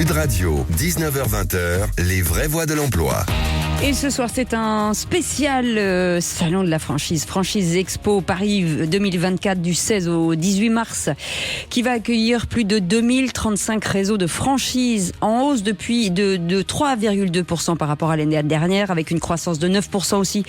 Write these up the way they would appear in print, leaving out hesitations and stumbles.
Sud Radio, 19h-20h, les vraies voix de l'emploi. Et ce soir, c'est un spécial salon de la franchise, Franchise Expo Paris 2024 du 16 au 18 mars, qui va accueillir plus de 2035 réseaux de franchise en hausse depuis de 3,2% par rapport à l'année dernière, avec une croissance de 9% aussi,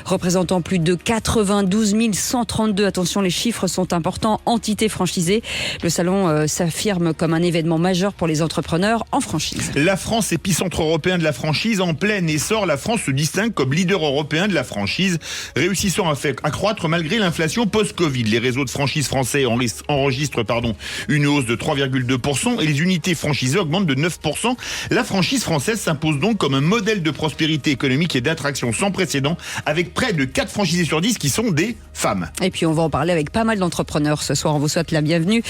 représentant plus de 92 132, attention les chiffres sont importants, entités franchisées. Le salon s'affirme comme un événement majeur pour les entrepreneurs en franchise. La France, épicentre européen de la franchise, en plein essor, la France se distingue comme leader européen de la franchise, réussissant à croître malgré l'inflation post-Covid. Les réseaux de franchise français enregistrent une hausse de 3,2% et les unités franchisées augmentent de 9%. La franchise française s'impose donc comme un modèle de prospérité économique et d'attraction sans précédent, avec près de 4 franchisés sur 10 qui sont des femmes. Et puis on va en parler avec pas mal d'entrepreneurs ce soir. On vous souhaite la bienvenue.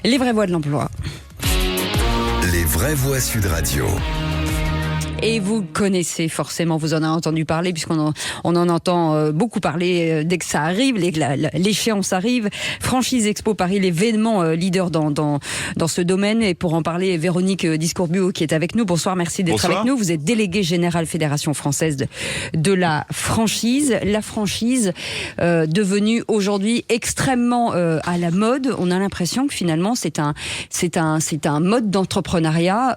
Les vraies voix de l'emploi. Les vraies voix Sud Radio. Et vous connaissez forcément, vous en avez entendu parler, puisqu'on en entend beaucoup parler dès que ça arrive, l'échéance arrive. Franchise Expo Paris, l'événement leader dans ce domaine. Et pour en parler, Véronique Discourbuot qui est avec nous. Bonsoir, merci d'être avec nous. Vous êtes déléguée générale Fédération française de la franchise. La franchise devenue aujourd'hui extrêmement à la mode. On a l'impression que finalement c'est un mode d'entrepreneuriat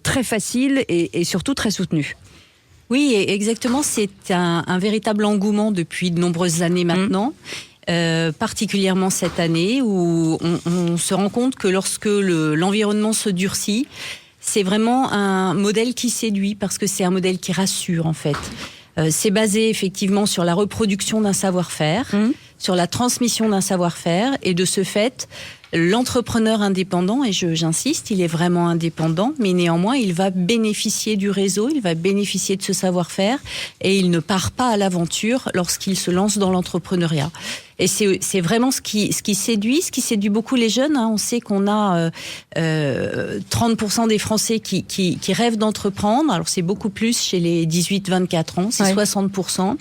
très facile et surtout très soutenu. Oui, exactement. C'est un véritable engouement depuis de nombreuses années maintenant. Particulièrement cette année où on se rend compte que lorsque l'environnement se durcit, c'est vraiment un modèle qui séduit parce que c'est un modèle qui rassure en fait. C'est basé effectivement sur la reproduction d'un savoir-faire, sur la transmission d'un savoir-faire et de ce fait, l'entrepreneur indépendant, et j'insiste, il est vraiment indépendant, mais néanmoins, il va bénéficier du réseau, il va bénéficier de ce savoir-faire et il ne part pas à l'aventure lorsqu'il se lance dans l'entrepreneuriat. Et c'est vraiment ce qui séduit beaucoup les jeunes. On sait qu'on a 30% des Français qui rêvent d'entreprendre. Alors c'est beaucoup plus chez les 18-24 ans, c'est 60%.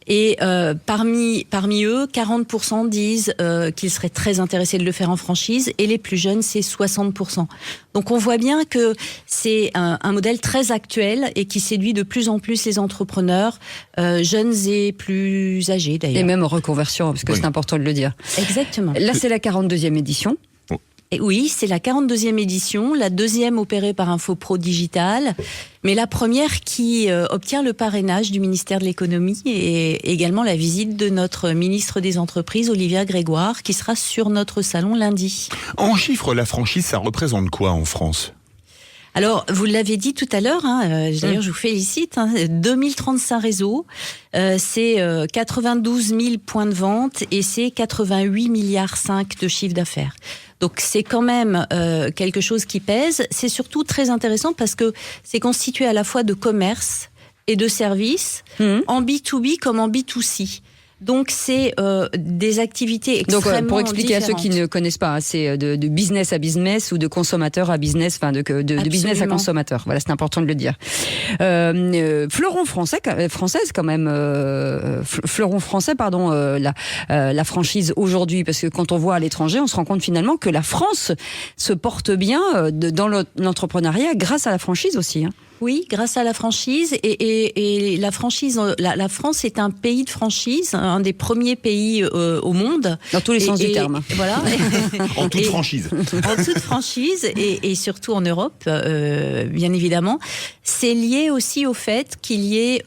Et parmi eux, 40% disent qu'ils seraient très intéressés de le faire en franchise, et les plus jeunes, c'est 60%. Donc on voit bien que c'est un modèle très actuel et qui séduit de plus en plus les entrepreneurs, jeunes et plus âgés d'ailleurs. Et même en reconversion, parce que c'est important de le dire. Exactement. Là, c'est la 42e édition. Et oui, c'est la 42e édition, la deuxième opérée par Infopro Digital, mais la première qui obtient le parrainage du ministère de l'économie et également la visite de notre ministre des Entreprises, Olivia Grégoire, qui sera sur notre salon lundi. En chiffres, la franchise, ça représente quoi en France ? Alors, vous l'avez dit tout à l'heure, d'ailleurs je vous félicite, 2035 réseaux, c'est 92 000 points de vente et c'est 88,5 milliards de chiffre d'affaires. Donc c'est quand même quelque chose qui pèse. C'est surtout très intéressant parce que c'est constitué à la fois de commerce et de services, en B2B comme en B2C. Donc c'est des activités extrêmement Donc pour expliquer différentes. à ceux qui ne connaissent pas, c'est de business à business ou de consommateur à business, enfin de business à consommateur. Voilà, c'est important de le dire. Fleuron français quand même. Fleuron français, pardon. La franchise aujourd'hui, parce que quand on voit à l'étranger, on se rend compte finalement que la France se porte bien dans l'entrepreneuriat grâce à la franchise aussi. Oui, grâce à la franchise et la franchise. La France est un pays de franchise, un des premiers pays au monde. Dans tous les sens du terme. Voilà. En toute franchise. En toute franchise et surtout en Europe, bien évidemment. C'est lié aussi au fait qu'il y ait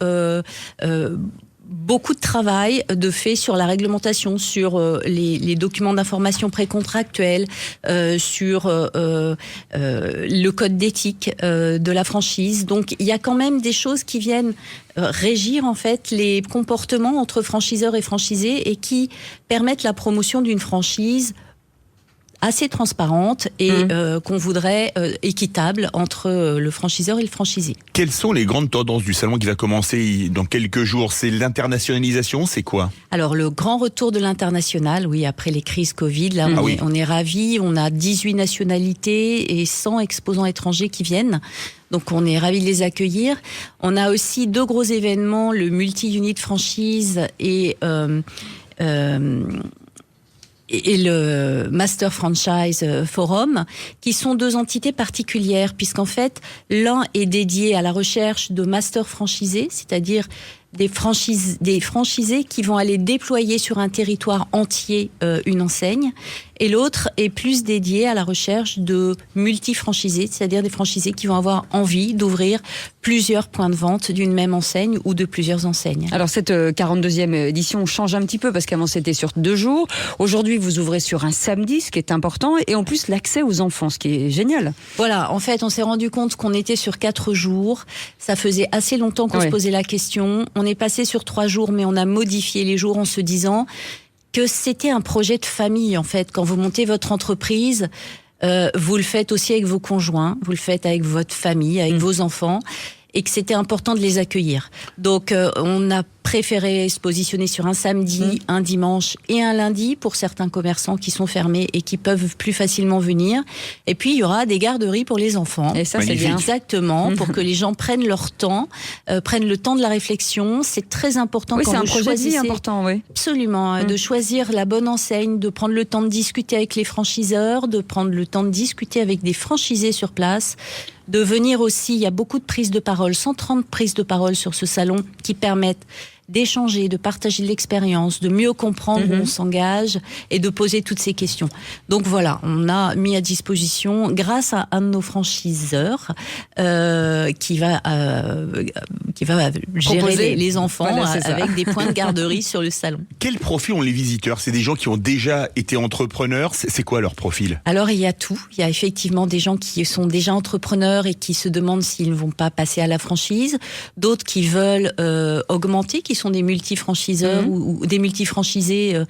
beaucoup de travail de fait sur la réglementation, sur les documents d'information précontractuels, sur le code d'éthique de la franchise. Donc il y a quand même des choses qui viennent régir en fait les comportements entre franchiseurs et franchisés et qui permettent la promotion d'une franchise assez transparente et qu'on voudrait équitable entre le franchiseur et le franchisé. Quelles sont les grandes tendances du salon qui va commencer dans quelques jours ? C'est l'internationalisation, c'est quoi ? Alors le grand retour de l'international, oui, après les crises Covid, là on est ravis, on a 18 nationalités et 100 exposants étrangers qui viennent. Donc on est ravis de les accueillir. On a aussi 2 gros événements, le multi-unit franchise et et le Master Franchise Forum, qui sont deux entités particulières, puisqu'en fait, l'un est dédié à la recherche de master franchisés, c'est-à-dire des franchisés qui vont aller déployer sur un territoire entier une enseigne, et l'autre est plus dédié à la recherche de multi-franchisés, c'est-à-dire des franchisés qui vont avoir envie d'ouvrir plusieurs points de vente d'une même enseigne ou de plusieurs enseignes. Alors cette 42e édition change un petit peu parce qu'avant c'était sur 2 jours. Aujourd'hui vous ouvrez sur un samedi, ce qui est important, et en plus l'accès aux enfants, ce qui est génial. Voilà, en fait on s'est rendu compte qu'on était sur 4 jours, ça faisait assez longtemps qu'on se posait la question, on est passé sur 3 jours mais on a modifié les jours en se disant que c'était un projet de famille en fait. Quand vous montez votre entreprise, vous le faites aussi avec vos conjoints, vous le faites avec votre famille, avec vos enfants, et que c'était important de les accueillir. Donc on a préféré se positionner sur un samedi, un dimanche et un lundi pour certains commerçants qui sont fermés et qui peuvent plus facilement venir. Et puis il y aura des garderies pour les enfants. Et ça c'est bien. Exactement, pour que les gens prennent leur temps, prennent le temps de la réflexion. C'est très important quand vous choisissez. Oui, c'est un projet de vie important, oui. Absolument, de choisir la bonne enseigne, de prendre le temps de discuter avec les franchiseurs, de prendre le temps de discuter avec des franchisés sur place, de venir aussi, il y a beaucoup de prises de parole, 130 prises de parole sur ce salon qui permettent d'échanger, de partager de l'expérience, de mieux comprendre où on s'engage et de poser toutes ces questions. Donc voilà, on a mis à disposition, grâce à un de nos franchiseurs qui va gérer les enfants, voilà, avec des points de garderie sur le salon. Quel profil ont les visiteurs? C'est des gens qui ont déjà été entrepreneurs? C'est quoi leur profil? Alors il y a tout. Il y a effectivement des gens qui sont déjà entrepreneurs et qui se demandent s'ils ne vont pas passer à la franchise. D'autres qui veulent augmenter, qui sont des multifranchiseurs ou des multifranchisés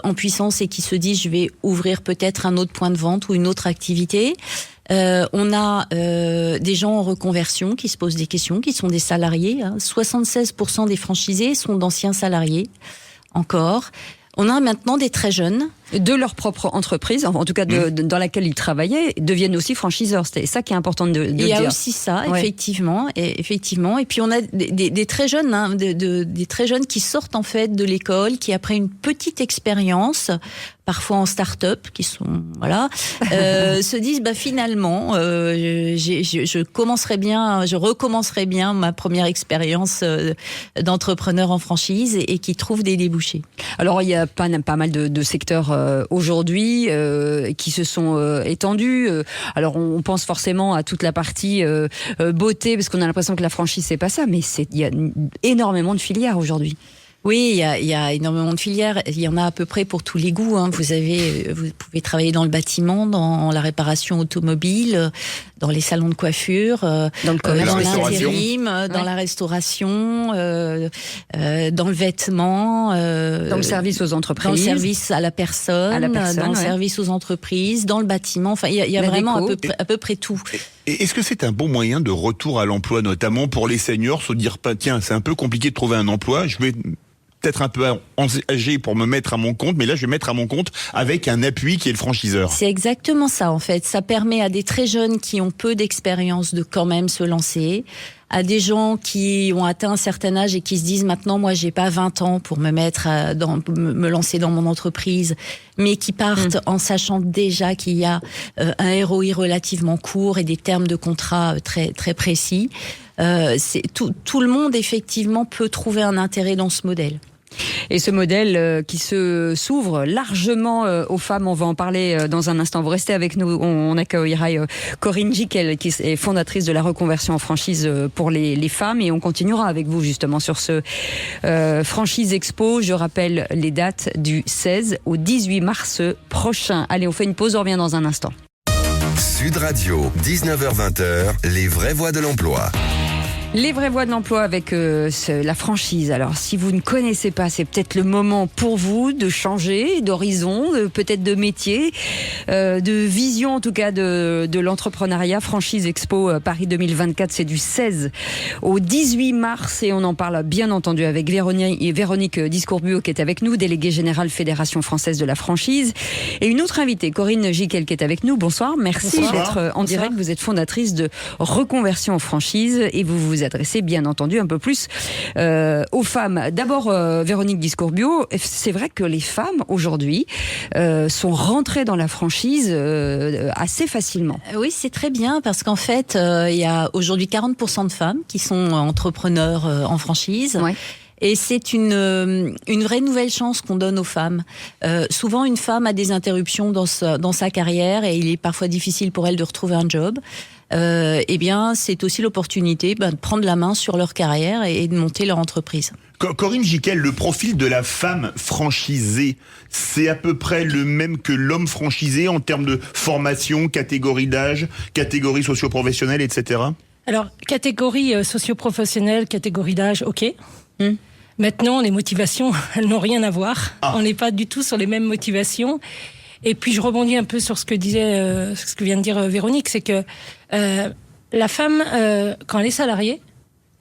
en puissance et qui se disent je vais ouvrir peut-être un autre point de vente ou une autre activité. On a des gens en reconversion qui se posent des questions, qui sont des salariés. 76% des franchisés sont d'anciens salariés encore. On a maintenant des très jeunes. De leur propre entreprise, en tout cas dans laquelle ils travaillaient, deviennent aussi franchiseurs. C'est ça qui est important de dire. Il y a aussi ça, effectivement. Et puis on a des très jeunes, des très jeunes qui sortent en fait de l'école, qui après une petite expérience, parfois en start-up, qui sont se disent finalement, je recommencerai bien ma première expérience d'entrepreneur en franchise et qui trouvent des débouchés. Alors il y a pas mal de secteurs aujourd'hui qui se sont étendus. Alors on pense forcément à toute la partie beauté, parce qu'on a l'impression que la franchise c'est pas ça, mais il y a énormément de filières aujourd'hui. Oui, il y a énormément de filières. Il y en a à peu près pour tous les goûts. Vous pouvez travailler dans le bâtiment, dans la réparation automobile, dans les salons de coiffure, dans le commerce, dans l'intérim, dans la restauration, dans le vêtement, dans le service aux entreprises, dans le service à la personne, dans le service aux entreprises, dans le bâtiment. Enfin, il y a vraiment à peu près tout. Et est-ce que c'est un bon moyen de retour à l'emploi, notamment pour les seniors, se dire tiens, c'est un peu compliqué de trouver un emploi, je vais peut-être un peu âgé pour me mettre à mon compte, mais là je vais mettre à mon compte avec un appui qui est le franchiseur. C'est exactement ça en fait. Ça permet à des très jeunes qui ont peu d'expérience de quand même se lancer, à des gens qui ont atteint un certain âge et qui se disent maintenant moi j'ai pas 20 ans pour me mettre me lancer dans mon entreprise, mais qui partent en sachant déjà qu'il y a un ROI relativement court et des termes de contrat très très précis. Tout le monde effectivement peut trouver un intérêt dans ce modèle. Et ce modèle qui s'ouvre largement aux femmes, on va en parler dans un instant. Vous restez avec nous, on accueillera Corinne Giquel, qui est fondatrice de la reconversion en franchise pour les femmes, et on continuera avec vous justement sur ce Franchise Expo. Je rappelle les dates du 16 au 18 mars prochain. Allez, on fait une pause, on revient dans un instant. Sud Radio, 19h-20h, les vraies voix de l'emploi. Les vraies voies de l'emploi avec la franchise. Alors, si vous ne connaissez pas, c'est peut-être le moment pour vous de changer d'horizon, peut-être de métier, de vision en tout cas de l'entrepreneuriat. Franchise Expo Paris 2024, c'est du 16 au 18 mars et on en parle bien entendu avec Véronique Discourbuot qui est avec nous, déléguée générale Fédération Française de la Franchise, et une autre invitée, Corinne Giquel, qui est avec nous. Bonsoir, merci d'être en direct. Vous êtes fondatrice de Reconversion en Franchise et vous vous adressez bien entendu un peu plus aux femmes. D'abord, Véronique Discourbio, c'est vrai que les femmes aujourd'hui sont rentrées dans la franchise assez facilement. Oui, c'est très bien parce qu'en fait, il y a aujourd'hui 40% de femmes qui sont entrepreneurs en franchise. Ouais. Et c'est une vraie nouvelle chance qu'on donne aux femmes. Souvent, une femme a des interruptions dans sa carrière et il est parfois difficile pour elle de retrouver un job. Eh bien, c'est aussi l'opportunité de prendre la main sur leur carrière et de monter leur entreprise. Corinne Giquel, le profil de la femme franchisée, c'est à peu près le même que l'homme franchisé en termes de formation, catégorie d'âge, catégorie socio-professionnelle, etc. Alors, catégorie socio-professionnelle, catégorie d'âge, ok. Maintenant, les motivations, elles n'ont rien à voir. On n'est pas du tout sur les mêmes motivations. Et puis, je rebondis un peu sur ce que vient de dire Véronique, c'est que la femme, quand elle est salariée,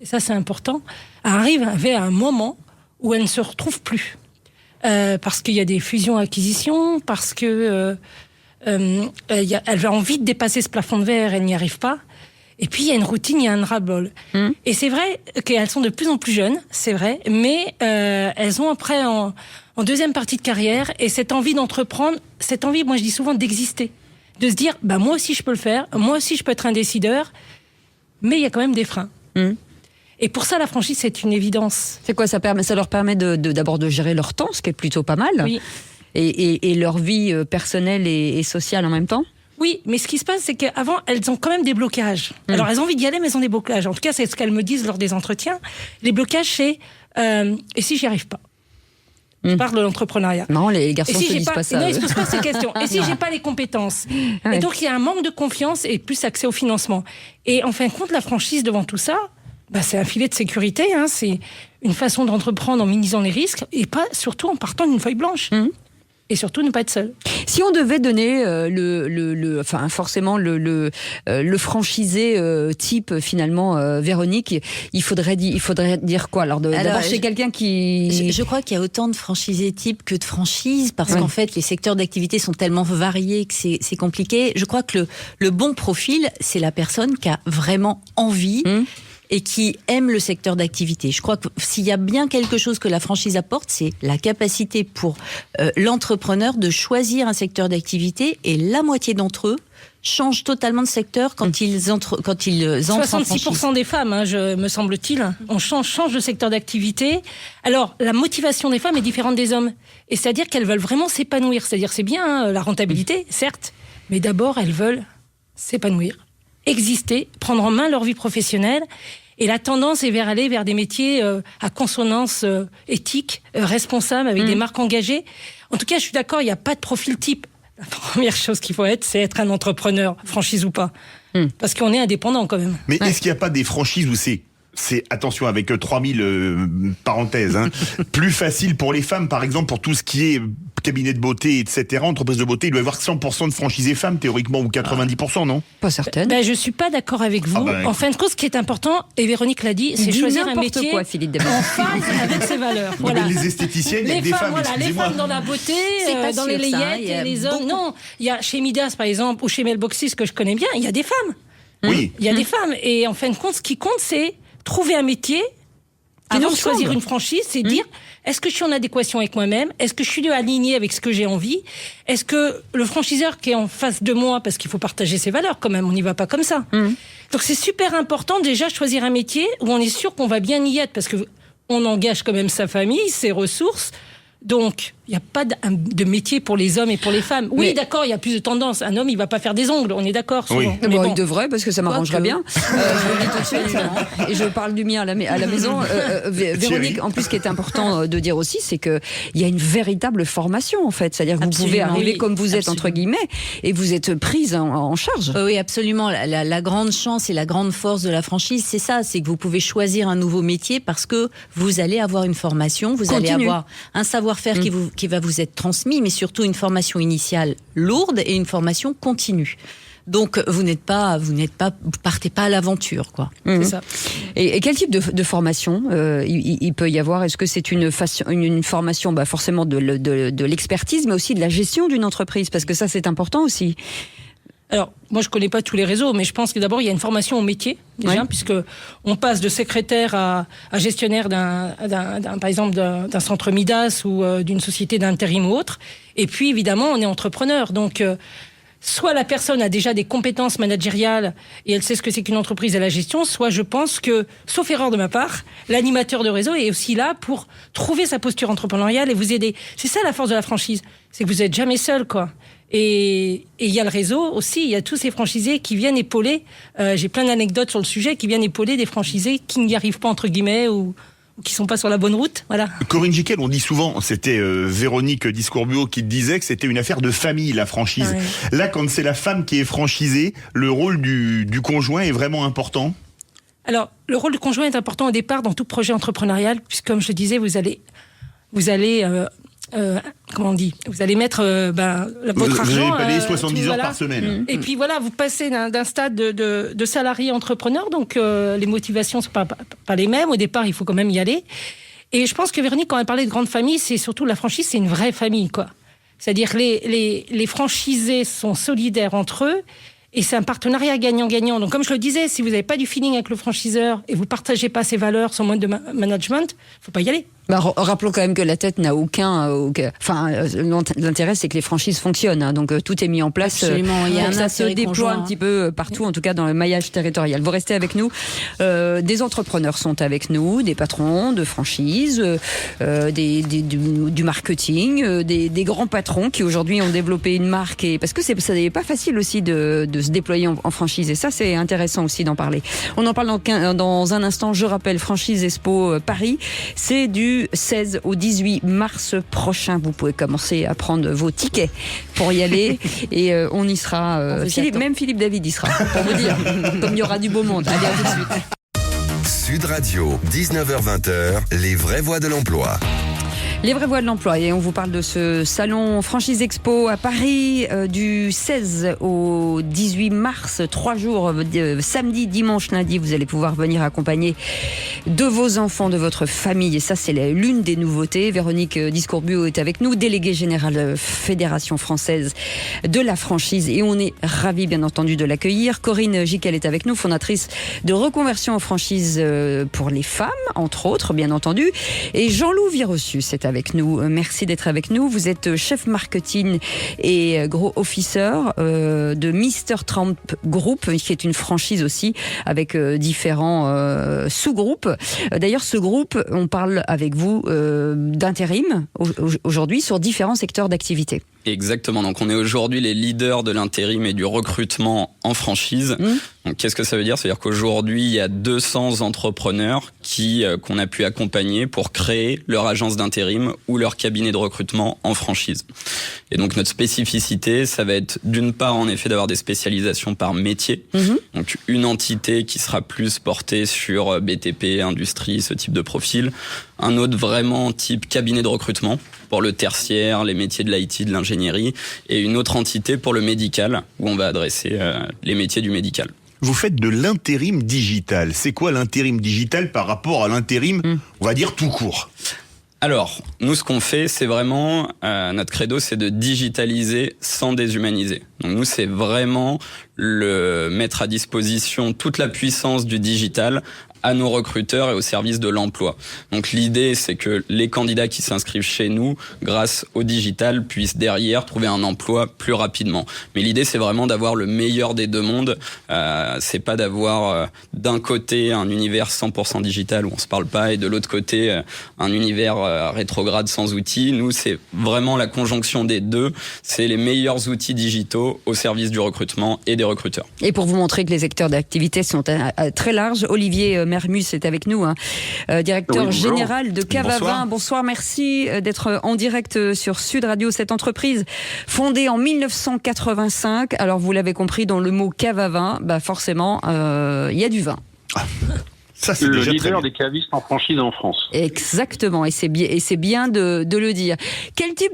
et ça c'est important, arrive à un moment où elle ne se retrouve plus. Parce qu'il y a des fusions-acquisitions, parce que elle a envie de dépasser ce plafond de verre, elle n'y arrive pas. Et puis, il y a une routine, il y a un ras-le-bol. Et c'est vrai qu'elles sont de plus en plus jeunes, c'est vrai, mais elles ont après, en deuxième partie de carrière, et cette envie d'entreprendre, cette envie, moi je dis souvent d'exister, de se dire, moi aussi je peux le faire, moi aussi je peux être un décideur, mais il y a quand même des freins. Et pour ça, la franchise, c'est une évidence. C'est quoi, ça leur permet d'abord de gérer leur temps, ce qui est plutôt pas mal, oui. et leur vie personnelle et sociale en même temps. Oui, mais ce qui se passe, c'est qu'avant, elles ont quand même des blocages. Alors, elles ont envie d'y aller, mais elles ont des blocages. En tout cas, c'est ce qu'elles me disent lors des entretiens. Les blocages, c'est et si j'y arrive pas? Je parle de l'entrepreneuriat. Non, les garçons ne se disent pas ça. Non, ils se posent pas ces questions. Et si j'ai pas les compétences? Ouais. Et donc, il y a un manque de confiance et plus accès au financement. Et en fin de compte, la franchise devant tout ça, c'est un filet de sécurité. C'est une façon d'entreprendre en minimisant les risques et pas surtout en partant d'une feuille blanche. Et surtout ne pas être seul. Si on devait donner forcément le franchisé type finalement, Véronique, il faudrait dire quoi alors d'abord chez quelqu'un qui. Je crois qu'il y a autant de franchisés types que de franchises parce qu'en fait les secteurs d'activité sont tellement variés que c'est compliqué. Je crois que le bon profil, c'est la personne qui a vraiment envie. Et qui aime le secteur d'activité. Je crois que s'il y a bien quelque chose que la franchise apporte, c'est la capacité pour l'entrepreneur de choisir un secteur d'activité et la moitié d'entre eux changent totalement de secteur quand ils entrent en franchise. 66% des femmes, me semble-t-il, on change de secteur d'activité. Alors, la motivation des femmes est différente des hommes. Et c'est-à-dire qu'elles veulent vraiment s'épanouir. C'est-à-dire, c'est bien la rentabilité, certes, mais d'abord, elles veulent s'épanouir, exister, prendre en main leur vie professionnelle. Et la tendance est aller vers des métiers à consonance éthique, responsable, avec des marques engagées. En tout cas, je suis d'accord, il n'y a pas de profil type. La première chose qu'il faut être, c'est être un entrepreneur, franchise ou pas. Parce qu'on est indépendant quand même. Mais est-ce qu'il n'y a pas des franchises où c'est attention avec 3000 parenthèses, plus facile pour les femmes, par exemple, pour tout ce qui est cabinet de beauté, etc., entreprise de beauté, il doit y avoir 100% de franchisés femmes, théoriquement, ou 90%, non? Pas certaine. Je suis pas d'accord avec vous. En fin de compte, ce qui est important, et Véronique l'a dit, c'est choisir un métier quoi, Philippe en phase avec ses valeurs. Voilà. Les esthéticiennes, il y a des femmes, les femmes dans la beauté, dans les layettes, et les hommes. Non, il y a chez Midas, par exemple, ou chez Melboxis, que je connais bien, il y a des femmes. Oui. Il y a des femmes. Et en fin de compte, ce qui compte, c'est trouver un métier, avant de choisir une franchise, c'est dire, est-ce que je suis en adéquation avec moi-même? Est-ce que je suis aligné avec ce que j'ai envie? Est-ce que le franchiseur qui est en face de moi, parce qu'il faut partager ses valeurs quand même, on n'y va pas comme ça. Donc c'est super important déjà de choisir un métier où on est sûr qu'on va bien y être, parce que on engage quand même sa famille, ses ressources. Donc, il n'y a pas de métier pour les hommes et pour les femmes. Oui, mais d'accord, il y a plus de tendance. Un homme, il ne va pas faire des ongles, on est d'accord souvent. Oui. Mais il devrait, parce que ça m'arrangerait bien. Je vous le dis tout de suite. Et je parle du mien à la maison. Véronique, en plus, ce qui est important de dire aussi, c'est qu'il y a une véritable formation, en fait. C'est-à-dire que vous pouvez arriver comme vous êtes, entre guillemets, et vous êtes prise en charge. Oui, absolument. La grande chance et la grande force de la franchise, c'est ça. C'est que vous pouvez choisir un nouveau métier parce que vous allez avoir une formation, vous allez avoir un savoir-faire qui va vous être transmis, mais surtout une formation initiale lourde et une formation continue. Donc vous partez pas à l'aventure, quoi. C'est ça. Et quel type de formation il peut y avoir? Est-ce que c'est une formation, forcément de l'expertise, mais aussi de la gestion d'une entreprise? Parce que ça, c'est important aussi. Alors, moi, je connais pas tous les réseaux, mais je pense que d'abord, il y a une formation au métier, déjà, puisque on passe de secrétaire à gestionnaire par exemple, d'un centre Midas ou d'une société d'intérim ou autre. Et puis, évidemment, on est entrepreneur. Donc, soit la personne a déjà des compétences managériales et elle sait ce que c'est qu'une entreprise et la gestion, soit je pense que, sauf erreur de ma part, l'animateur de réseau est aussi là pour trouver sa posture entrepreneuriale et vous aider. C'est ça la force de la franchise, c'est que vous n'êtes jamais seul, quoi. Et il y a le réseau aussi, il y a tous ces franchisés qui viennent épauler, j'ai plein d'anecdotes sur le sujet, qui viennent épauler des franchisés qui n'y arrivent pas, entre guillemets, ou qui sont pas sur la bonne route, voilà. Corinne Giquel, on dit souvent, c'était Véronique Discourbuot qui disait que c'était une affaire de famille, la franchise. Ouais. Là, quand c'est la femme qui est franchisée, le rôle du conjoint est vraiment important? Alors, le rôle du conjoint est important au départ dans tout projet entrepreneurial, puisque comme je le disais, vous allez comment on dit, vous allez mettre votre argent. Vous allez payer 70 heures par semaine. Et puis voilà, vous passez d'un stade de salarié entrepreneur, donc les motivations sont pas les mêmes. Au départ, il faut quand même y aller. Et je pense que Véronique, quand elle parlait de grande famille, c'est surtout la franchise, c'est une vraie famille, quoi. C'est-à-dire que les franchisés sont solidaires entre eux. Et c'est un partenariat gagnant-gagnant. Donc, comme je le disais, si vous n'avez pas du feeling avec le franchiseur et vous partagez pas ses valeurs, son mode de management, faut pas y aller. Rappelons quand même que la tête n'a l'intérêt, c'est que les franchises fonctionnent. Hein, donc, tout est mis en place. Absolument. Il y a ça se déploie un petit peu partout, en tout cas dans le maillage territorial. Vous restez avec nous. Des entrepreneurs sont avec nous, des patrons de franchises, du marketing, des grands patrons qui aujourd'hui ont développé une marque. Parce que ça n'est pas facile aussi de se déployer en franchise. Et ça, c'est intéressant aussi d'en parler. On en parle dans un instant. Je rappelle, Franchise Expo Paris, c'est du 16 au 18 mars prochain. Vous pouvez commencer à prendre vos tickets pour y aller et on y sera. Même Philippe David y sera, pour vous dire, comme il y aura du beau monde. Allez, à tout de suite. Sud Radio, 19h-20h, les vraies voix de l'emploi. Les vraies voix de l'emploi, et on vous parle de ce salon Franchise Expo à Paris du 16 au 18 mars, 3 jours, samedi, dimanche, lundi, vous allez pouvoir venir accompagner de vos enfants, de votre famille, et ça c'est l'une des nouveautés. Véronique Discourbuot est avec nous, déléguée générale Fédération française de la franchise, et on est ravis bien entendu de l'accueillir. Corinne Giquel est avec nous, fondatrice de Reconversion en franchise pour les femmes, entre autres bien entendu, et Jean-Loup Virossus est avec nous. Merci d'être avec nous. Vous êtes chef marketing et gros officer de Mr. Trump Group, qui est une franchise aussi avec différents sous-groupes. D'ailleurs, ce groupe, on parle avec vous d'intérim aujourd'hui sur différents secteurs d'activité. Exactement. Donc, on est aujourd'hui les leaders de l'intérim et du recrutement en franchise. Donc, qu'est-ce que ça veut dire? Ça veut dire qu'aujourd'hui, il y a 200 entrepreneurs qu'on a pu accompagner pour créer leur agence d'intérim ou leur cabinet de recrutement en franchise. Et donc, notre spécificité, ça va être d'une part, en effet, d'avoir des spécialisations par métier. Donc, une entité qui sera plus portée sur BTP, industrie, ce type de profil. Un autre vraiment type cabinet de recrutement pour le tertiaire, les métiers de l'IT, de l'ingénierie, et une autre entité pour le médical, où on va adresser les métiers du médical. Vous faites de l'intérim digital. C'est quoi l'intérim digital par rapport à l'intérim, on va dire, tout court? Alors, nous, ce qu'on fait, c'est vraiment, notre credo, c'est de digitaliser sans déshumaniser. Donc nous, c'est vraiment mettre à disposition toute la puissance du digital à nos recruteurs et au service de l'emploi. Donc l'idée, c'est que les candidats qui s'inscrivent chez nous, grâce au digital, puissent derrière trouver un emploi plus rapidement. Mais l'idée, c'est vraiment d'avoir le meilleur des deux mondes. C'est pas d'avoir d'un côté un univers 100% digital où on se parle pas et de l'autre côté un univers rétrograde sans outils. Nous, c'est vraiment la conjonction des deux. C'est les meilleurs outils digitaux au service du recrutement et des recruteurs. Et pour vous montrer que les secteurs d'activité sont très larges, Olivier Mermus est avec nous, directeur général de Cavavin. Bonsoir, merci d'être en direct sur Sud Radio. Cette entreprise fondée en 1985, alors vous l'avez compris, dans le mot Cavavin, forcément, il y a du vin. Ça, c'est le leader des cavistes en franchise en France. Exactement, et c'est bien de le dire. Quel type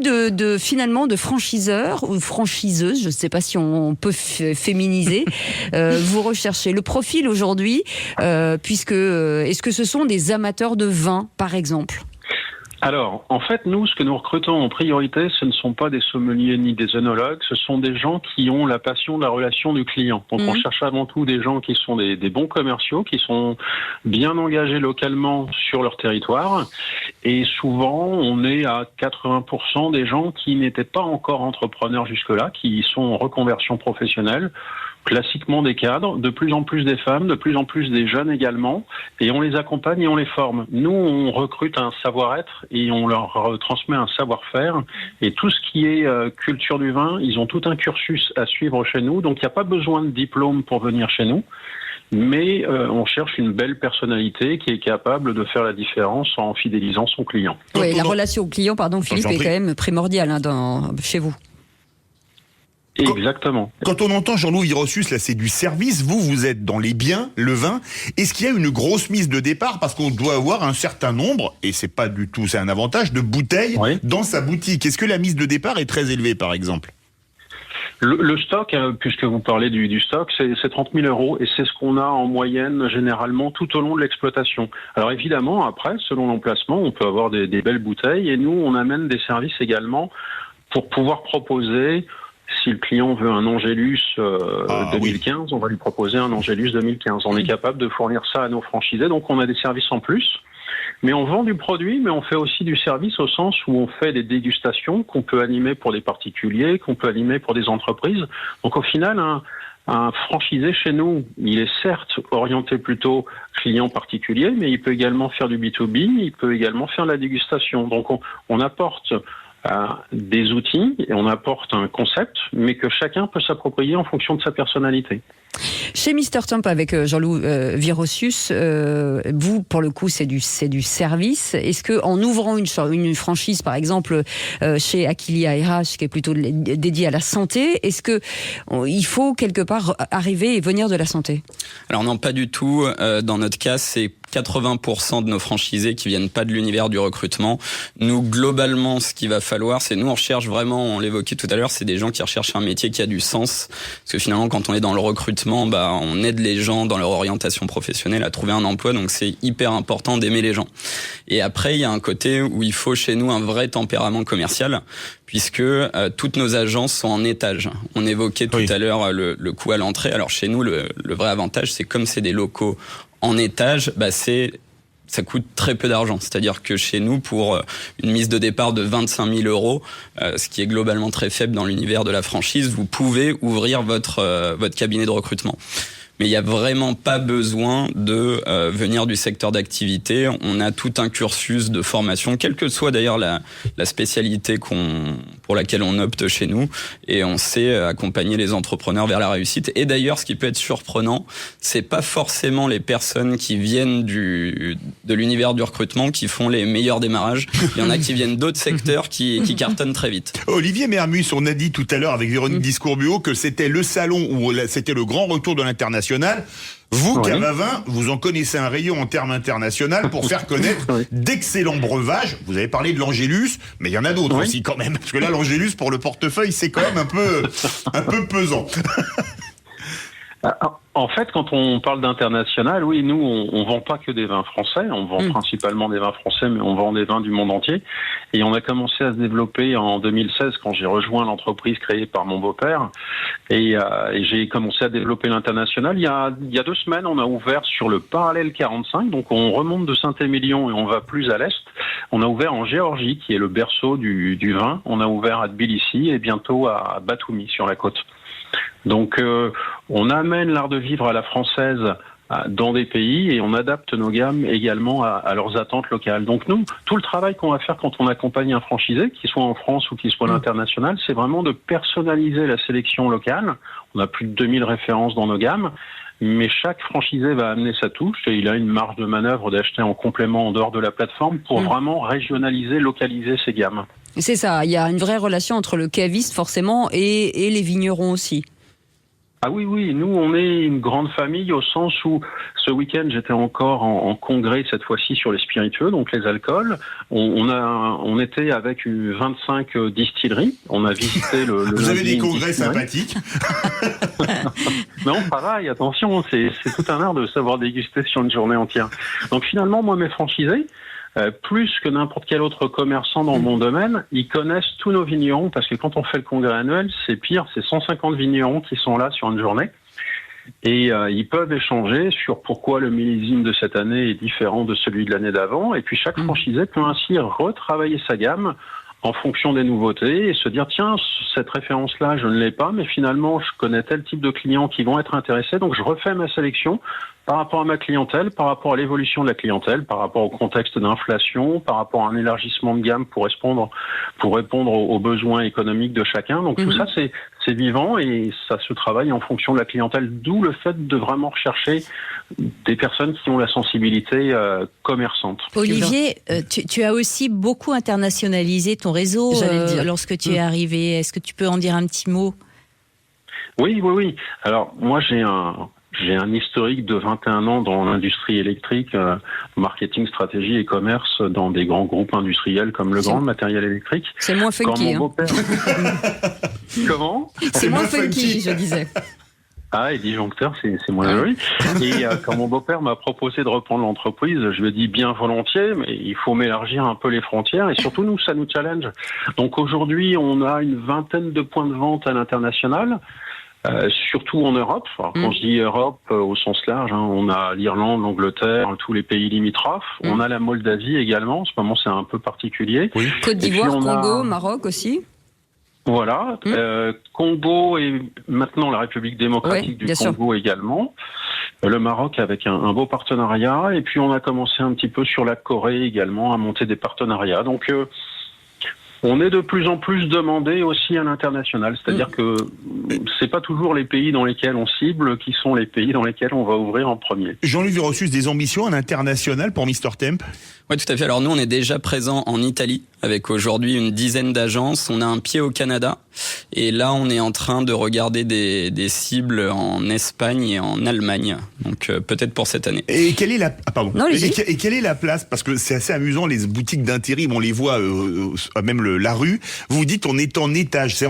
finalement de franchiseur ou franchiseuse, je ne sais pas si on peut féminiser, vous recherchez le profil aujourd'hui, puisque est-ce que ce sont des amateurs de vin, par exemple? Alors, en fait, nous, ce que nous recrutons en priorité, ce ne sont pas des sommeliers ni des œnologues, ce sont des gens qui ont la passion de la relation du client. Donc, on cherche avant tout des gens qui sont des bons commerciaux, qui sont bien engagés localement sur leur territoire. Et souvent, on est à 80% des gens qui n'étaient pas encore entrepreneurs jusque-là, qui sont en reconversion professionnelle. Classiquement des cadres, de plus en plus des femmes, de plus en plus des jeunes également, et on les accompagne et on les forme. Nous, on recrute un savoir-être et on leur transmet un savoir-faire, et tout ce qui est culture du vin, ils ont tout un cursus à suivre chez nous, donc il n'y a pas besoin de diplôme pour venir chez nous, mais on cherche une belle personnalité qui est capable de faire la différence en fidélisant son client. Oui, la relation au client, Philippe, est quand même primordiale chez vous. Exactement. Quand on entend Jean-Louis Virossus, là, c'est du service. Vous êtes dans les biens, le vin. Est-ce qu'il y a une grosse mise de départ? Parce qu'on doit avoir un certain nombre, et c'est pas du tout, c'est un avantage, de bouteilles dans sa boutique. Est-ce que la mise de départ est très élevée, par exemple? Le stock, puisque vous parlez du stock, c'est 30 000 euros, et c'est ce qu'on a en moyenne généralement tout au long de l'exploitation. Alors évidemment, après, selon l'emplacement, on peut avoir des belles bouteilles, et nous, on amène des services également pour pouvoir proposer. Si le client veut un Angélus 2015, on va lui proposer un Angélus 2015. On est capable de fournir ça à nos franchisés, donc on a des services en plus. Mais on vend du produit, mais on fait aussi du service au sens où on fait des dégustations qu'on peut animer pour des particuliers, qu'on peut animer pour des entreprises. Donc au final, un franchisé chez nous, il est certes orienté plutôt client particulier, mais il peut également faire du B2B, il peut également faire de la dégustation. Donc on apporte des outils et on apporte un concept, mais que chacun peut s'approprier en fonction de sa personnalité. Chez Mr Temp avec Jean-Louis Virossus, vous pour le coup c'est du service. Est-ce que en ouvrant une franchise par exemple chez Aquilia RH qui est plutôt dédiée à la santé, est-ce que il faut quelque part arriver et venir de la santé? Alors non, pas du tout. Dans notre cas, c'est 80% de nos franchisés qui viennent pas de l'univers du recrutement. Nous, globalement, ce qu'il va falloir, c'est nous, on recherche vraiment, on l'évoquait tout à l'heure, c'est des gens qui recherchent un métier qui a du sens. Parce que finalement, quand on est dans le recrutement, on aide les gens dans leur orientation professionnelle à trouver un emploi. Donc, c'est hyper important d'aimer les gens. Et après, il y a un côté où il faut chez nous un vrai tempérament commercial, puisque toutes nos agences sont en étage. On évoquait tout à l'heure le coût à l'entrée. Alors, chez nous, le vrai avantage, c'est comme c'est des locaux en étage, ça coûte très peu d'argent. C'est-à-dire que chez nous, pour une mise de départ de 25 000 euros, ce qui est globalement très faible dans l'univers de la franchise, vous pouvez ouvrir votre cabinet de recrutement. Mais il n'y a vraiment pas besoin de venir du secteur d'activité. On a tout un cursus de formation, quelle que soit d'ailleurs la spécialité pour laquelle on opte chez nous. Et on sait accompagner les entrepreneurs vers la réussite. Et d'ailleurs, ce qui peut être surprenant, c'est pas forcément les personnes qui viennent de l'univers du recrutement qui font les meilleurs démarrages. Il y en a qui viennent d'autres secteurs qui cartonnent très vite. Olivier Mermus, on a dit tout à l'heure avec Véronique Discourbio que c'était le salon où c'était le grand retour de l'international. Vous, Cavavin, vous en connaissez un rayon en termes international pour faire connaître d'excellents breuvages. Vous avez parlé de l'Angélus, mais il y en a d'autres aussi quand même. Parce que là, l'Angélus, pour le portefeuille, c'est quand même un peu pesant. En fait, quand on parle d'international, oui, nous, on vend pas que des vins français, on vend principalement des vins français, mais on vend des vins du monde entier. Et on a commencé à se développer en 2016 quand j'ai rejoint l'entreprise créée par mon beau-père. Et j'ai commencé à développer l'international. Il y a 2 semaines, on a ouvert sur le parallèle 45, donc on remonte de Saint-Émilion et on va plus à l'est. On a ouvert en Géorgie, qui est le berceau du vin. On a ouvert à Tbilissi et bientôt à Batumi, sur la côte. Donc, on amène l'art de vivre à la française dans des pays et on adapte nos gammes également à leurs attentes locales. Donc nous, tout le travail qu'on va faire quand on accompagne un franchisé, qu'il soit en France ou qu'il soit à l'international, c'est vraiment de personnaliser la sélection locale. On a plus de 2000 références dans nos gammes, mais chaque franchisé va amener sa touche et il a une marge de manœuvre d'acheter en complément en dehors de la plateforme pour vraiment régionaliser, localiser ses gammes. C'est ça, il y a une vraie relation entre le caviste forcément et les vignerons aussi. Ah oui, nous on est une grande famille au sens où ce week-end j'étais encore en congrès cette fois-ci sur les spiritueux, donc les alcools. On était avec 25 distilleries, on a visité le Vous avez des congrès sympathiques. Non, pareil, attention, c'est tout un art de savoir déguster sur une journée entière. Donc finalement, moi mes franchisés, plus que n'importe quel autre commerçant dans mon domaine, ils connaissent tous nos vignerons, parce que quand on fait le congrès annuel, c'est pire, c'est 150 vignerons qui sont là sur une journée. Et ils peuvent échanger sur pourquoi le millésime de cette année est différent de celui de l'année d'avant. Et puis chaque franchisé peut ainsi retravailler sa gamme en fonction des nouveautés et se dire tiens, cette référence-là, je ne l'ai pas, mais finalement, je connais tel type de clients qui vont être intéressés, donc je refais ma sélection par rapport à ma clientèle, par rapport à l'évolution de la clientèle, par rapport au contexte d'inflation, par rapport à un élargissement de gamme pour répondre aux besoins économiques de chacun. Donc tout ça, c'est vivant et ça se travaille en fonction de la clientèle, d'où le fait de vraiment rechercher des personnes qui ont la sensibilité commerçante. Olivier, tu as aussi beaucoup internationalisé ton réseau lorsque tu es arrivé. Est-ce que tu peux en dire un petit mot ? Oui. Alors, moi, j'ai un historique de 21 ans dans l'industrie électrique, marketing, stratégie et commerce dans des grands groupes industriels comme Legrand Matériel Électrique. C'est moins funky. Comment ? C'est moins funky, je disais. Ah, et disjoncteur, c'est moins joli. Et quand mon beau-père m'a proposé de reprendre l'entreprise, je lui ai dit bien volontiers, mais il faut m'élargir un peu les frontières et surtout nous, ça nous challenge. Donc aujourd'hui, on a une vingtaine de points de vente à l'international. Surtout en Europe. Alors, quand je dis Europe au sens large, on a l'Irlande, l'Angleterre, tous les pays limitrophes. On a la Moldavie également. En ce moment, c'est un peu particulier. Oui. Côte d'Ivoire, Congo, Maroc aussi. Voilà. Congo et maintenant la République démocratique du Congo également. Le Maroc avec un beau partenariat. Et puis on a commencé un petit peu sur la Corée également à monter des partenariats. Donc on est de plus en plus demandé aussi à l'international, c'est-à-dire que c'est pas toujours les pays dans lesquels on cible qui sont les pays dans lesquels on va ouvrir en premier. Jean-Luc Virossus, des ambitions à l'international pour Mr Temp ? Oui, tout à fait. Alors nous, on est déjà présent en Italie avec aujourd'hui une dizaine d'agences. On a un pied au Canada et là, on est en train de regarder des cibles en Espagne et en Allemagne. Donc peut-être pour cette année. Et quelle est et quelle est la place ? Parce que c'est assez amusant, les boutiques d'intérim, on les voit même la rue. Vous dites on est en étage. C'est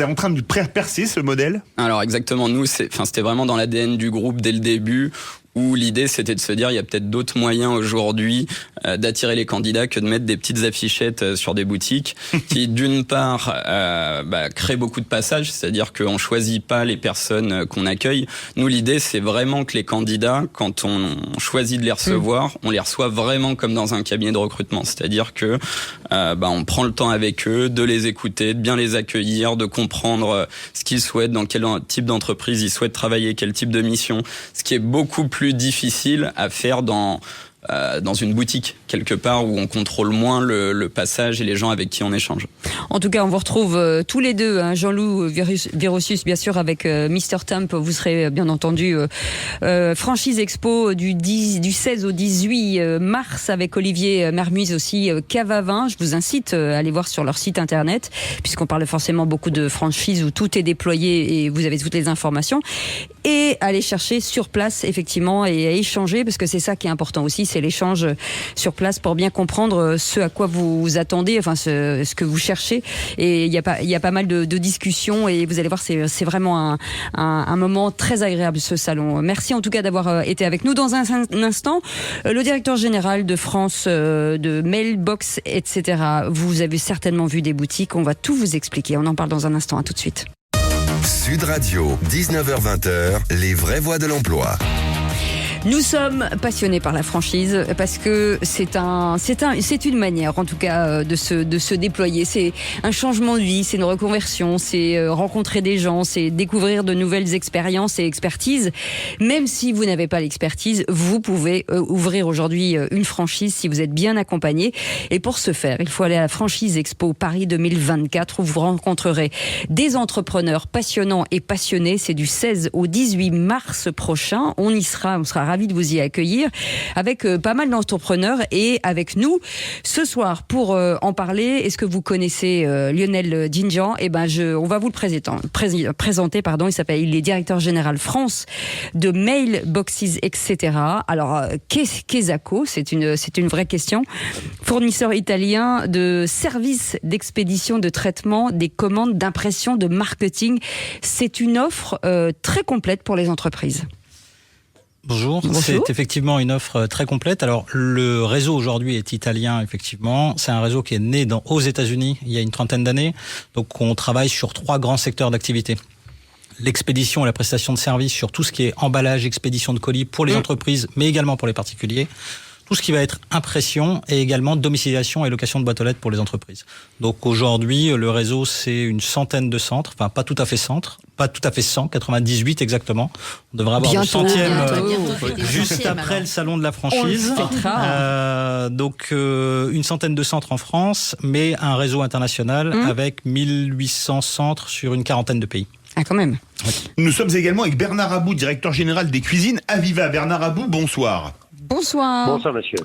en train de percer ce modèle ? Alors exactement. Nous, c'était vraiment dans l'ADN du groupe dès le début. Où l'idée c'était de se dire il y a peut-être d'autres moyens aujourd'hui d'attirer les candidats que de mettre des petites affichettes sur des boutiques qui d'une part créent beaucoup de passages, c'est-à-dire qu'on choisit pas les personnes qu'on accueille. Nous l'idée c'est vraiment que les candidats, quand on choisit de les recevoir, on les reçoit vraiment comme dans un cabinet de recrutement, c'est-à-dire que on prend le temps avec eux de les écouter, de bien les accueillir, de comprendre ce qu'ils souhaitent, dans quel type d'entreprise ils souhaitent travailler, quel type de mission, ce qui est beaucoup plus difficile à faire dans une boutique, quelque part où on contrôle moins le passage et les gens avec qui on échange. En tout cas, on vous retrouve tous les deux, Jean-Loup Virossus, bien sûr, avec Mr Temp. Vous serez bien entendu Franchise Expo du 16 au 18 mars avec Olivier Mermuise aussi, Cave à Vin. Je vous incite à aller voir sur leur site internet, puisqu'on parle forcément beaucoup de franchises où tout est déployé et vous avez toutes les informations. Et aller chercher sur place, effectivement, et à échanger, parce que c'est ça qui est important aussi, c'est l'échange sur place pour bien comprendre ce à quoi vous attendez, enfin ce que vous cherchez. Et il y a pas mal de discussions et vous allez voir, c'est vraiment un moment très agréable, ce salon. Merci en tout cas d'avoir été avec nous. Dans un instant, le directeur général de France, de Mailbox, etc. Vous avez certainement vu des boutiques, on va tout vous expliquer. On en parle dans un instant, à tout de suite. Sud Radio, 19h-20h, les vraies voix de l'emploi. Nous sommes passionnés par la franchise parce que c'est une manière, en tout cas, de se déployer. C'est un changement de vie, c'est une reconversion, c'est rencontrer des gens, c'est découvrir de nouvelles expériences et expertises. Même si vous n'avez pas l'expertise, vous pouvez ouvrir aujourd'hui une franchise si vous êtes bien accompagné. Et pour ce faire, il faut aller à la Franchise Expo Paris 2024 où vous rencontrerez des entrepreneurs passionnants et passionnés. C'est du 16 au 18 mars prochain. On sera ravis de vous y accueillir avec pas mal d'entrepreneurs et avec nous ce soir pour en parler. Est-ce que vous connaissez Lionel Djindjian ? On va vous le présenter. Il est directeur général France de Mailboxes, etc. Alors, qu'est-ce c'est une vraie question. Fournisseur italien de services d'expédition, de traitement des commandes, d'impression, de marketing. C'est une offre très complète pour les entreprises. Bonjour, c'est effectivement une offre très complète. Alors, le réseau aujourd'hui est italien, effectivement. C'est un réseau qui est né aux États-Unis il y a une 30aine d'années. Donc, on travaille sur 3 grands secteurs d'activité. L'expédition et la prestation de services sur tout ce qui est emballage, expédition de colis pour les entreprises, mais également pour les particuliers. Tout ce qui va être impression et également domiciliation et location de boîtes aux lettres pour les entreprises. Donc aujourd'hui, le réseau, c'est une centaine de centres, enfin pas tout à fait 100, 98 exactement. On devrait avoir le 100e juste après le salon de la franchise. Donc une centaine de centres en France, mais un réseau international avec 1800 centres sur une 40aine de pays. Ah, quand même. Nous sommes également avec Bernard Abou, directeur général des cuisines Aviva. Bernard Abou, bonsoir. Bonsoir. Bonsoir, monsieur.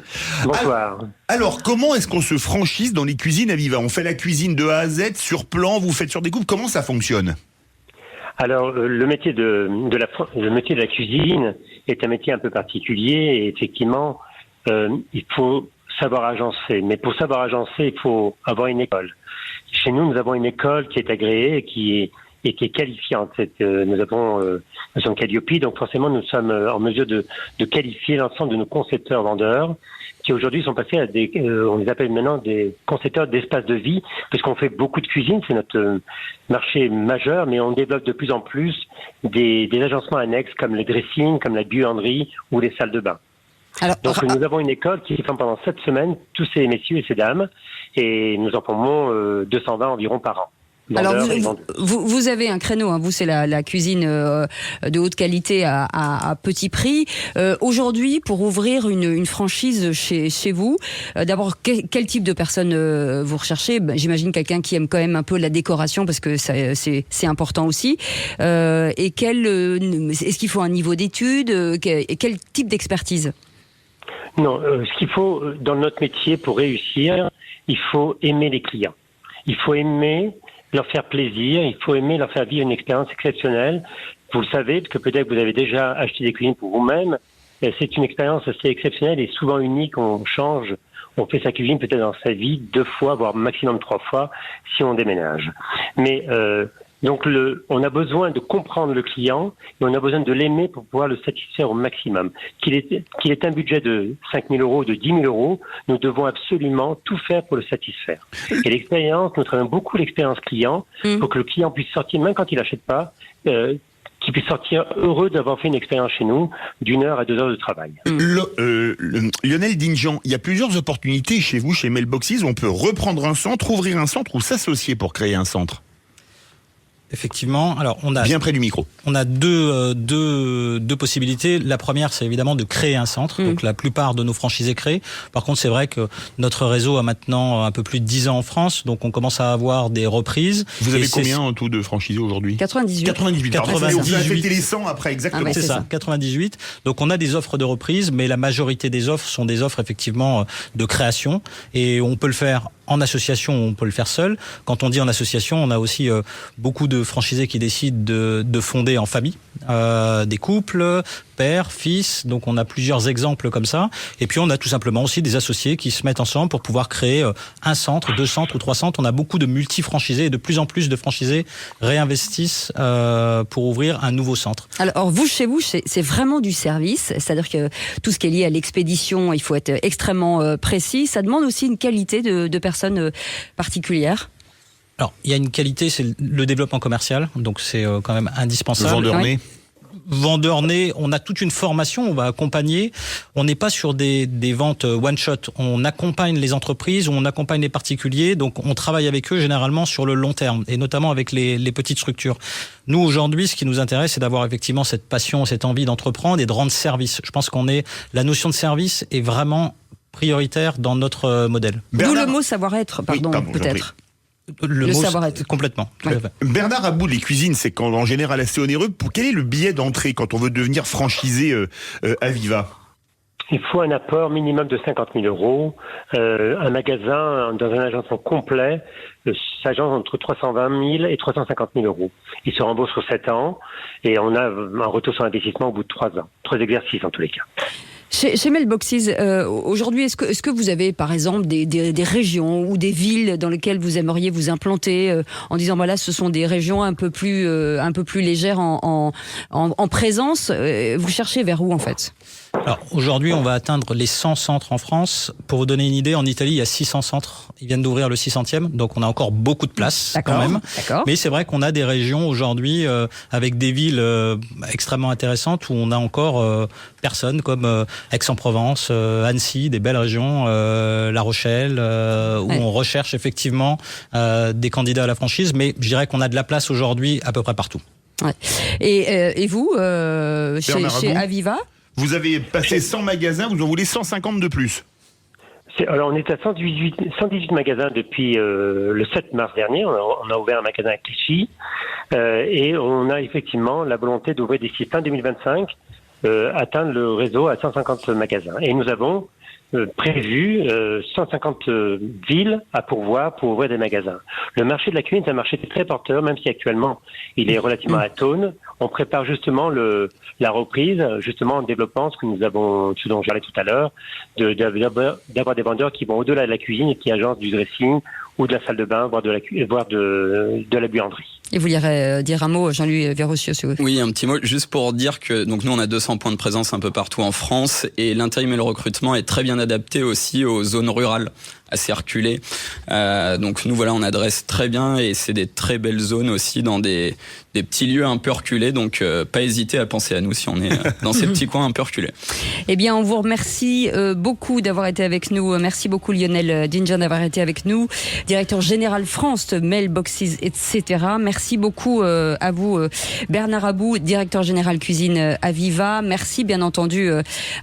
Bonsoir. Alors, comment est-ce qu'on se franchise dans les cuisines Aviva? On fait la cuisine de A à Z, sur plan, vous faites sur découpe. Comment ça fonctionne? Alors, le métier de la cuisine est un métier un peu particulier et effectivement, il faut savoir agencer. Mais pour savoir agencer, il faut avoir une école. Chez nous avons une école qui est agréée et qui est qualifiante. Nous sommes Calliope, donc forcément nous sommes en mesure de qualifier l'ensemble de nos concepteurs vendeurs, qui aujourd'hui sont passés à on les appelle maintenant des concepteurs d'espace de vie, puisqu'on fait beaucoup de cuisine, c'est notre marché majeur, mais on développe de plus en plus des agencements annexes comme les dressings, comme la buanderie ou les salles de bain. Alors, donc nous avons une école qui forme pendant 7 semaines tous ces messieurs et ces dames, et nous en formons 220 environ par an. Alors vous avez un créneau, hein, vous c'est la cuisine de haute qualité à petit prix. Aujourd'hui, pour ouvrir une franchise chez vous, d'abord quel type de personnes vous recherchez? J'imagine quelqu'un qui aime quand même un peu la décoration parce que c'est important aussi. Et est-ce qu'il faut un niveau d'études? Quel type d'expertise? Non, ce qu'il faut dans notre métier pour réussir, il faut aimer les clients. Il faut aimer leur faire plaisir, il faut aimer leur faire vivre une expérience exceptionnelle. Vous le savez, parce que peut-être vous avez déjà acheté des cuisines pour vous-même. C'est une expérience assez exceptionnelle et souvent unique. On fait sa cuisine peut-être dans sa vie 2 fois, voire maximum 3 fois, si on déménage. Mais donc on a besoin de comprendre le client et on a besoin de l'aimer pour pouvoir le satisfaire au maximum. Qu'il ait un budget de 5 000 euros, de 10 000 euros, nous devons absolument tout faire pour le satisfaire. Et l'expérience, nous travaillons beaucoup l'expérience client pour que le client puisse sortir, même quand il n'achète pas, qu'il puisse sortir heureux d'avoir fait une expérience chez nous d'1 heure à 2 heures de travail. Lionel Dingean, il y a plusieurs opportunités chez vous, chez Mailboxes, où on peut reprendre un centre, ouvrir un centre ou s'associer pour créer un centre. Effectivement, alors on a bien près du micro. On a deux possibilités. La première, c'est évidemment de créer un centre. Donc la plupart de nos franchisés créent. Par contre, c'est vrai que notre réseau a maintenant un peu plus de 10 ans en France, donc on commence à avoir des reprises. Vous avez combien en tout de franchisés aujourd'hui? 98. 98. Vous avez fêté les 100 après, exactement. C'est ça, 98. Donc on a des offres de reprise, mais la majorité des offres sont des offres effectivement de création, et on peut le faire en association, on peut le faire seul. Quand on dit en association, on a aussi beaucoup de franchisés qui décident de fonder en famille, des couples, père, fils, donc on a plusieurs exemples comme ça. Et puis on a tout simplement aussi des associés qui se mettent ensemble pour pouvoir créer un centre, 2 centres ou 3 centres. On a beaucoup de multi-franchisés et de plus en plus de franchisés réinvestissent pour ouvrir un nouveau centre. Alors vous, chez vous, c'est vraiment du service, c'est-à-dire que tout ce qui est lié à l'expédition, il faut être extrêmement précis. Ça demande aussi une qualité de personnes particulières. Alors, il y a une qualité, c'est le développement commercial, donc c'est quand même indispensable. Vendeur né, on a toute une formation, on va accompagner. On n'est pas sur des ventes one shot. On accompagne les entreprises, on accompagne les particuliers, donc on travaille avec eux généralement sur le long terme, et notamment avec les petites structures. Nous, aujourd'hui, ce qui nous intéresse, c'est d'avoir effectivement cette passion, cette envie d'entreprendre et de rendre service. Je pense la notion de service est vraiment prioritaire dans notre modèle. D'où le mot savoir-être, pardon peut-être. Le mot savoir-être. Complètement. Ouais. Bernard Abou, les cuisines, c'est en général assez onéreux. Quel est le billet d'entrée quand on veut devenir franchisé Aviva? Il faut un apport minimum de 50 000 euros. Un magasin dans un agencement complet s'agence entre 320 000 et 350 000 euros. Il se rembourse sur 7 ans et on a un retour sur investissement au bout de 3 ans. 3 exercices en tous les cas. Chez Mailboxes, aujourd'hui, est-ce que vous avez, par exemple, des régions ou des villes dans lesquelles vous aimeriez vous implanter en disant, voilà, ce sont des régions un peu plus légères en présence. Vous cherchez vers où, en fait? Alors, aujourd'hui, on va atteindre les 100 centres en France. Pour vous donner une idée, en Italie, il y a 600 centres. Ils viennent d'ouvrir le 600e, donc on a encore beaucoup de place quand même. Mais c'est vrai qu'on a des régions aujourd'hui avec des villes extrêmement intéressantes où on a encore personne, comme Aix-en-Provence, Annecy, des belles régions, La Rochelle, où on recherche effectivement des candidats à la franchise. Mais je dirais qu'on a de la place aujourd'hui à peu près partout. Ouais. Et vous, chez Aviva? Vous avez passé 100 magasins, vous en voulez 150 de plus. Alors on est à 118 magasins depuis le 7 mars dernier. On a ouvert un magasin à Clichy et on a effectivement la volonté d'ouvrir d'ici fin 2025, atteindre le réseau à 150 magasins. Et nous avons prévu 150 villes à pourvoir pour ouvrir des magasins. Le marché de la cuisine est un marché très porteur, même si actuellement il est relativement atone. On prépare justement la reprise, justement en développant ce dont je parlais tout à l'heure, d'avoir des vendeurs qui vont au-delà de la cuisine et qui agencent du dressing ou de la salle de bain, voire de la buanderie. Et vous vouliez dire un mot, Jean-Louis Verrossieux, si vous... Oui, un petit mot, juste pour dire que donc nous on a 200 points de présence un peu partout en France et l'intérim et le recrutement est très bien adapté aussi aux zones rurales assez reculées. Donc nous voilà, on adresse très bien et c'est des très belles zones aussi dans des petits lieux un peu reculés. Donc pas hésiter à penser à nous si on est dans ces petits coins un peu reculés. Eh bien, on vous remercie beaucoup d'avoir été avec nous. Merci beaucoup Lionel Dinjan d'avoir été avec nous, directeur général France de Mailboxes, etc. Merci beaucoup à vous Bernard Abou, directeur général cuisine Aviva. Merci bien entendu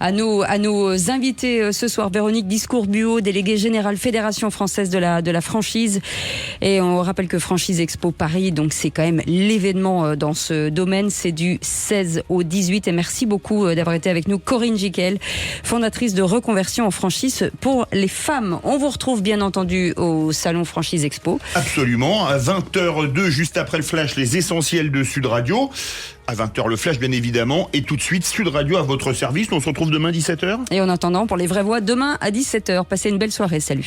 à nos invités ce soir, Véronique Discours-Buot, déléguée générale Fédération française de la franchise. Et on rappelle que Franchise Expo Paris, donc c'est quand même l'événement dans ce domaine. C'est du 16 au 18. Et merci beaucoup d'avoir été avec nous, Corinne Jiquel, fondatrice de Reconversion en franchise pour les femmes. On vous retrouve bien entendu au salon Franchise Expo. Absolument, à 20h02, juste après le flash, les essentiels de Sud Radio. À 20h le flash bien évidemment, et tout de suite Sud Radio à votre service. On se retrouve demain 17h. Et en attendant, pour les vraies voix, demain à 17h. Passez une belle soirée, salut.